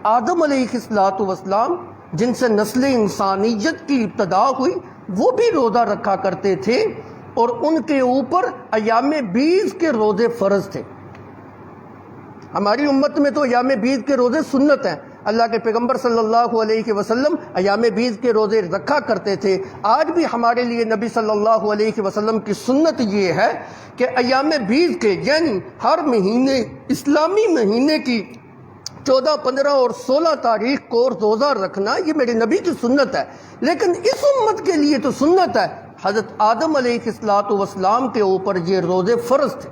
آدم علیہ السلام جن سے نسل انسانیت کی ابتدا ہوئی وہ بھی روزہ رکھا کرتے تھے، اور ان کے اوپر ایام بیز کے روزے فرض تھے۔ ہماری امت میں تو ایام بیز کے روزے سنت ہیں، اللہ کے پیغمبر صلی اللہ علیہ وسلم ایام بیز کے روزے رکھا کرتے تھے۔ آج بھی ہمارے لیے نبی صلی اللہ علیہ وسلم کی سنت یہ ہے کہ ایام بیز کے یعنی ہر مہینے، اسلامی مہینے کی 14، 15 اور 16 تاریخ کو روزہ رکھنا یہ میرے نبی کی سنت ہے، لیکن اس امت کے لیے تو سنت ہے۔ حضرت آدم علیہ السلام کے اوپر یہ روزے فرض تھے۔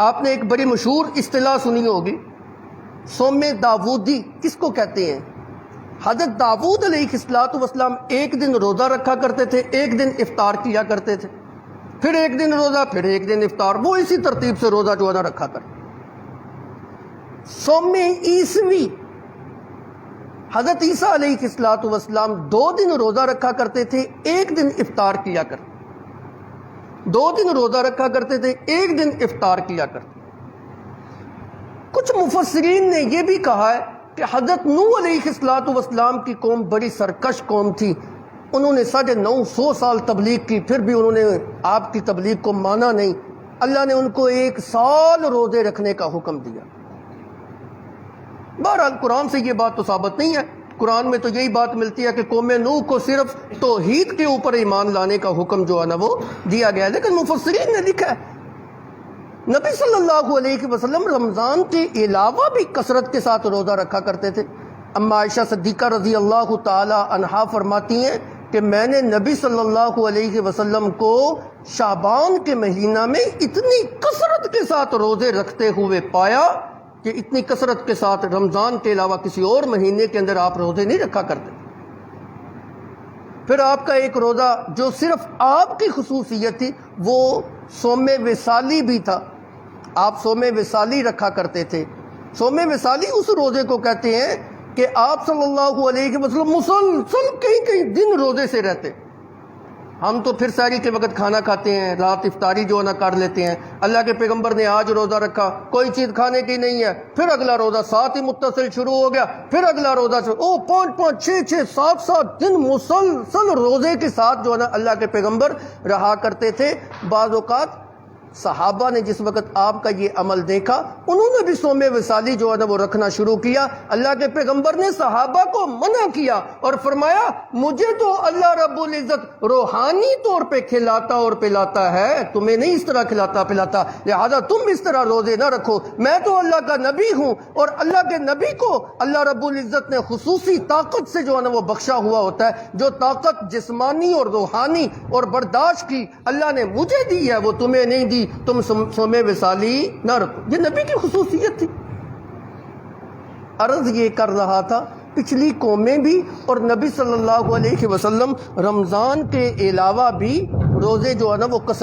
آپ نے ایک بڑی مشہور اصطلاح سنی ہوگی، صوم داودی کس کو کہتے ہیں؟ حضرت داود علیہ السلام ایک دن روزہ رکھا کرتے تھے، ایک دن افطار کیا کرتے تھے، پھر ایک دن روزہ، پھر ایک دن افطار، وہ اسی ترتیب سے روزہ جو ہے نا رکھا کرتے۔ صوم عیسوی حضرت عیسیٰ علیہ السلام 2 دن روزہ رکھا کرتے تھے، ایک دن افطار کیا کرتے، 2 دن روزہ رکھا کرتے تھے، ایک دن افطار کیا کرتے۔ کچھ مفسرین نے یہ بھی کہا ہے کہ حضرت نوح علیہ السلام کی قوم بڑی سرکش قوم تھی، انہوں نے 950 سال تبلیغ کی، پھر بھی انہوں نے آپ کی تبلیغ کو مانا نہیں، اللہ نے ان کو 1 سال روزے رکھنے کا حکم دیا۔ بہرحال قرآن سے یہ بات تو ثابت نہیں ہے، قرآن میں تو یہی بات ملتی ہے کہ قوم نوح کو صرف توحید کے اوپر ایمان لانے کا حکم جو ہے نا وہ دیا گیا ہے، لیکن مفسرین نے لکھا ہے نبی صلی اللہ علیہ وسلم رمضان کے علاوہ بھی کثرت کے ساتھ روزہ رکھا کرتے تھے۔ اما عائشہ صدیقہ رضی اللہ تعالی عنہا فرماتی ہیں کہ میں نے نبی صلی اللہ علیہ وسلم کو شعبان کے مہینہ میں اتنی کثرت کے ساتھ روزے رکھتے ہوئے پایا کہ اتنی کثرت کے ساتھ رمضان کے علاوہ کسی اور مہینے کے اندر آپ روزے نہیں رکھا کرتے۔ پھر آپ کا ایک روزہ جو صرف آپ کی خصوصیت تھی وہ صوم وصالی بھی تھا، آپ صوم وصالی رکھا کرتے تھے۔ صوم وصالی اس روزے کو کہتے ہیں کہ آپ صلی اللہ علیہ وسلم مسلسل کئی دن روزے سے رہتے۔ ہم تو پھر سحری کے وقت کھانا کھاتے ہیں، رات افطاری جو نہ کر لیتے ہیں، اللہ کے پیغمبر نے آج روزہ رکھا، کوئی چیز کھانے کی نہیں ہے، پھر اگلا روزہ ساتھ ہی متصل شروع ہو گیا، پھر اگلا روزہ 5 6 7 دن مسلسل روزے کے ساتھ جو ہے نا اللہ کے پیغمبر رہا کرتے تھے۔ بعض اوقات صحابہ نے جس وقت آپ کا یہ عمل دیکھا انہوں نے بھی صوم وصالی جو ہے نا وہ رکھنا شروع کیا۔ اللہ کے پیغمبر نے صحابہ کو منع کیا اور فرمایا مجھے تو اللہ رب العزت روحانی طور پہ کھلاتا اور پلاتا ہے، تمہیں نہیں اس طرح کھلاتا پلاتا، لہذا تم اس طرح روزے نہ رکھو، میں تو اللہ کا نبی ہوں، اور اللہ کے نبی کو اللہ رب العزت نے خصوصی طاقت سے جو ہے نا وہ بخشا ہوا ہوتا ہے، جو طاقت جسمانی اور روحانی اور برداشت کی اللہ نے مجھے دی ہے وہ تمہیں نہیں دی، تم صوم وصالی نہ رکھو۔ یہ نبی کی خصوصیت تھی۔ عرض یہ کر رہا تھا پچھلی قومیں بھی اور نبی صلی اللہ علیہ وسلم رمضان کے علاوہ بھی روزے جو ہے نا وہ کثرت